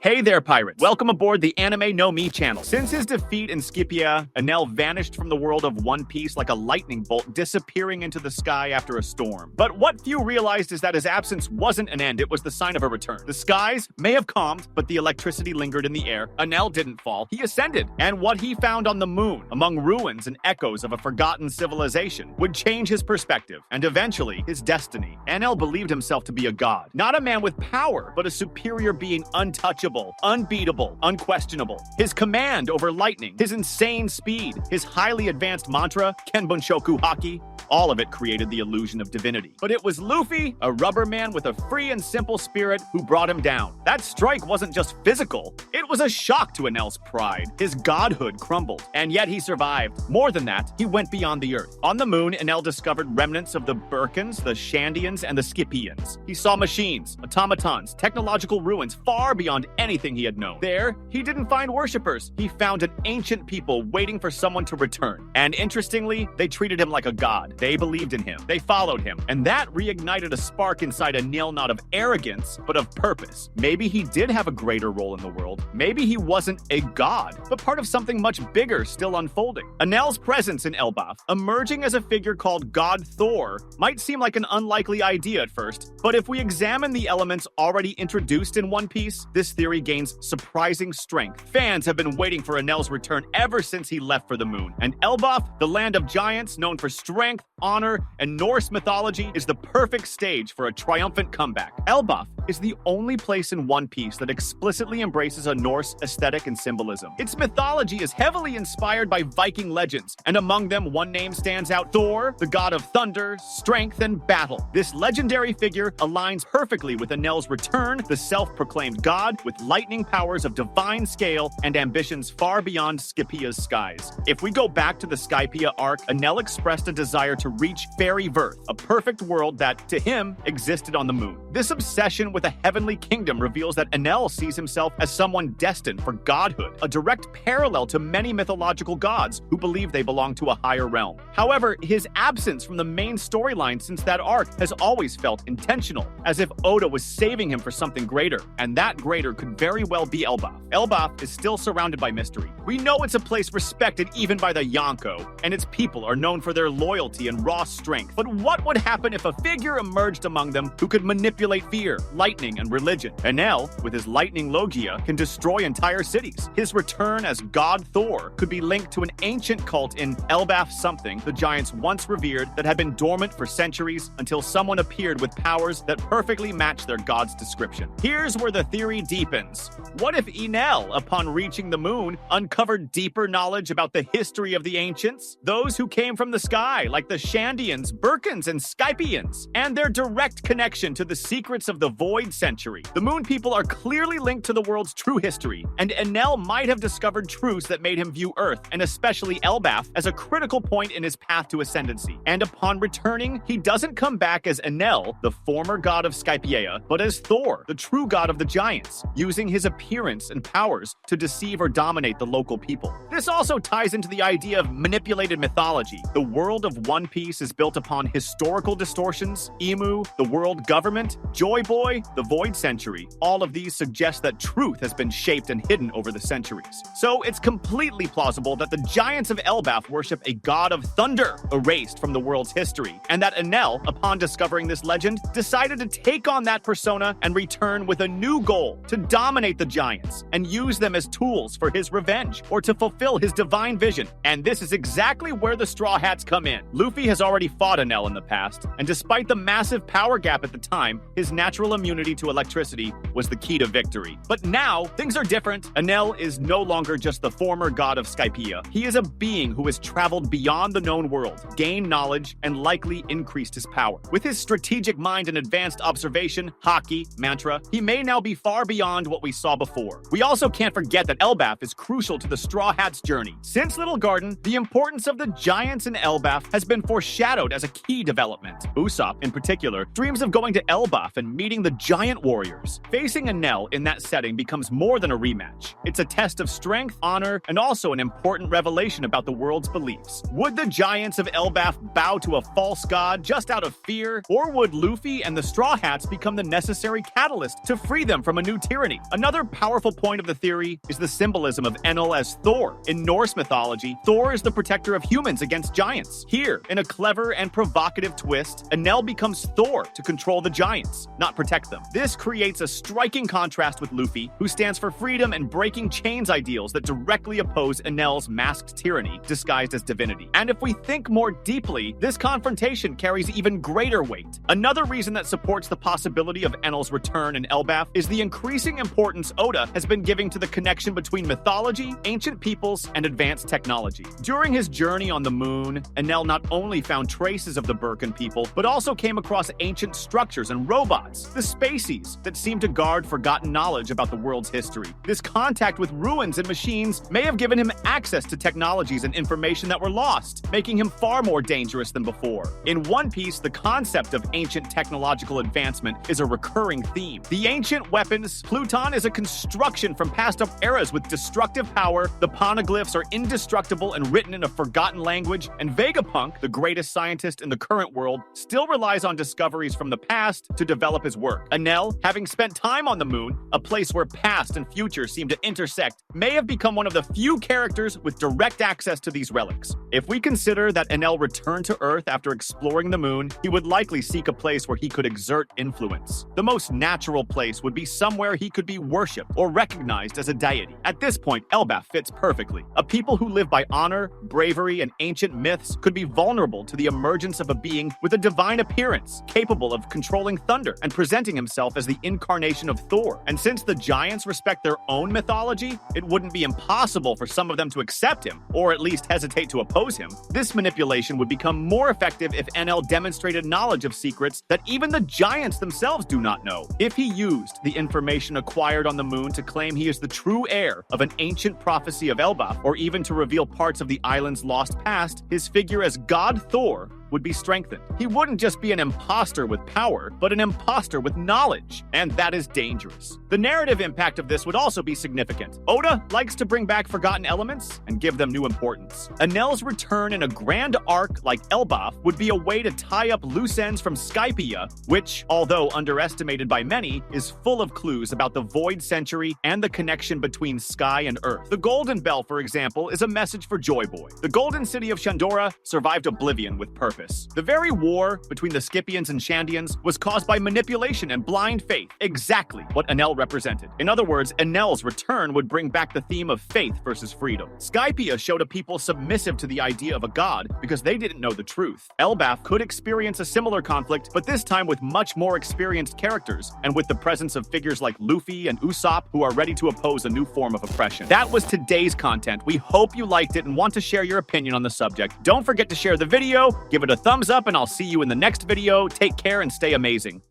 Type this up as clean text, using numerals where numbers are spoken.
Hey there, pirates! Welcome aboard the Anime No Me channel. Since his defeat in Scipia, Enel vanished from the world of One Piece like a lightning bolt disappearing into the sky after a storm. But what few realized is that his absence wasn't an end, it was the sign of a return. The skies may have calmed, but the electricity lingered in the air. Enel didn't fall, he ascended. And what he found on the moon, among ruins and echoes of a forgotten civilization, would change his perspective, and eventually his destiny. Enel believed himself to be a god. Not a man with power, but a superior being untouchable, unbeatable, unquestionable. His command over lightning, his insane speed, his highly advanced mantra, Kenbunshoku Haki, all of it created the illusion of divinity. But it was Luffy, a rubber man with a free and simple spirit, who brought him down. That strike wasn't just physical, it was a shock to Enel's pride. His godhood crumbled, and yet he survived. More than that, he went beyond the earth. On the moon, Enel discovered remnants of the Burkans, the Shandians, and the Scipians. He saw machines, automatons, technological ruins far beyond anything he had known. There, he didn't find worshippers. He found an ancient people waiting for someone to return. And interestingly, they treated him like a god. They believed in him. They followed him. And that reignited a spark inside Enel, not of arrogance, but of purpose. Maybe he did have a greater role in the world. Maybe he wasn't a god, but part of something much bigger still unfolding. Enel's presence in Elbaf, emerging as a figure called God Thor, might seem like an unlikely idea at first, but if we examine the elements already introduced in One Piece, this theory gains surprising strength. Fans have been waiting for Enel's return ever since he left for the moon, and Elbaf, the land of giants known for strength, honor, and Norse mythology, is the perfect stage for a triumphant comeback. Elbaf is the only place in One Piece that explicitly embraces a Norse aesthetic and symbolism. Its mythology is heavily inspired by Viking legends, and among them one name stands out: Thor, the god of thunder, strength, and battle. This legendary figure aligns perfectly with Enel's return, the self-proclaimed god with lightning powers of divine scale and ambitions far beyond Scipia's skies. If we go back to the Skypiea arc, Enel expressed a desire to reach fairy Verth, a perfect world that, to him, existed on the moon. This obsession with a heavenly kingdom reveals that Enel sees himself as someone destined for godhood, a direct parallel to many mythological gods who believe they belong to a higher realm. However, his absence from the main storyline since that arc has always felt intentional, as if Oda was saving him for something greater, and that greater could very well be Elbaf. Elbaf is still surrounded by mystery. We know it's a place respected even by the Yonko, and its people are known for their loyalty and raw strength. But what would happen if a figure emerged among them who could manipulate fear, lightning, and religion? Enel, with his lightning logia, can destroy entire cities. His return as God Thor could be linked to an ancient cult in Elbaf something the giants once revered that had been dormant for centuries until someone appeared with powers that perfectly match their god's description. Here's where the theory deepens. What if Enel, upon reaching the moon, uncovered deeper knowledge about the history of the ancients? Those who came from the sky, like the Shandians, Burkans, and Scipians, and their direct connection to the secrets of the Void Century. The moon people are clearly linked to the world's true history, and Enel might have discovered truths that made him view Earth, and especially Elbaf, as a critical point in his path to ascendancy. And upon returning, he doesn't come back as Enel, the former god of Skypiea, but as Thor, the true god of the giants, using his appearance and powers to deceive or dominate the local people. This also ties into the idea of manipulated mythology. The world of One Piece is built upon historical distortions: Emu, the world government, Joy Boy, the Void Century. All of these suggest that truth has been shaped and hidden over the centuries. So it's completely plausible that the giants of Elbaf worship a god of thunder erased from the world's history, and that Enel, upon discovering this legend, decided to take on that persona and return with a new goal: to dominate the giants and use them as tools for his revenge or to fulfill his divine vision. And this is exactly where the Straw Hats come in. Luffy has already fought Enel in the past, and despite the massive power gap at the time, his natural immunity to electricity was the key to victory. But now, things are different. Enel is no longer just the former god of Skypiea. He is a being who has traveled beyond the known world, gained knowledge, and likely increased his power. With his strategic mind and advanced observation, haki, mantra, he may now be far beyond what we saw before. We also can't forget that Elbaf is crucial to the Straw Hats' journey. Since Little Garden, the importance of the giants in Elbaf has been foreshadowed as a key development. Usopp, in particular, dreams of going to Elbaf and meeting the giant warriors. Facing Enel in that setting becomes more than a rematch. It's a test of strength, honor, and also an important revelation about the world's beliefs. Would the giants of Elbaf bow to a false god just out of fear? Or would Luffy and the Straw Hats become the necessary catalyst to free them from a new tyranny? Another powerful point of the theory is the symbolism of Enel as Thor. In Norse mythology, Thor is the protector of humans against giants. Here, in a clever and provocative twist, Enel becomes Thor to control the giants, not protect them. This creates a striking contrast with Luffy, who stands for freedom and breaking chains ideals that directly oppose Enel's masked tyranny, disguised as divinity. And if we think more deeply, this confrontation carries even greater weight. Another reason that supports the possibility of Enel's return in Elbaf is the increasing importance Oda has been giving to the connection between mythology, ancient peoples, and advanced technology. During his journey on the moon, Enel not only found traces of the Birkin people, but also came across ancient structures and robots, the species that seem to guard forgotten knowledge about the world's history. This contact with ruins and machines may have given him access to technologies and information that were lost, making him far more dangerous than before. In One Piece, the concept of ancient technological advancement is a recurring theme. The ancient weapons, Pluton is a construction from past eras with destructive power, the poneglyphs are indestructible and written in a forgotten language, and Vegapunk, the greatest scientist in the current world, still relies on discoveries from the past to develop his work. Enel, having spent time on the moon, a place where past and future seem to intersect, may have become one of the few characters with direct access to these relics. If we consider that Enel returned to Earth after exploring the moon, he would likely seek a place where he could exert influence. The most natural place would be somewhere he could be worshipped or recognized as a deity. At this point, Elbaf fits perfectly. A people who live by honor, bravery, and ancient myths could be vulnerable to the emergence of a being with a divine appearance, capable of controlling thunder and presenting himself as the incarnation of Thor. And since the giants respect their own mythology, it wouldn't be impossible for some of them to accept him, or at least hesitate to oppose him. This manipulation would become more effective if Enel demonstrated knowledge of secrets that even the giants themselves do not know. If he used the information acquired on the moon to claim he is the true heir of an ancient prophecy of Elbaf, or even to reveal parts of the island's lost past, his figure as God Thor would be strengthened. He wouldn't just be an imposter with power, but an imposter with knowledge, and that is dangerous. The narrative impact of this would also be significant. Oda likes to bring back forgotten elements and give them new importance. Enel's return in a grand arc like Elbaf would be a way to tie up loose ends from Skypiea, which, although underestimated by many, is full of clues about the Void Century and the connection between sky and earth. The Golden Bell, for example, is a message for Joy Boy. The Golden City of Shandora survived oblivion with purpose. The very war between the Scythians and Shandians was caused by manipulation and blind faith, exactly what Enel represented. In other words, Enel's return would bring back the theme of faith versus freedom. Skypiea showed a people submissive to the idea of a god because they didn't know the truth. Elbaf could experience a similar conflict, but this time with much more experienced characters, and with the presence of figures like Luffy and Usopp who are ready to oppose a new form of oppression. That was today's content. We hope you liked it and want to share your opinion on the subject. Don't forget to share the video, give it a thumbs up, and I'll see you in the next video. Take care and stay amazing.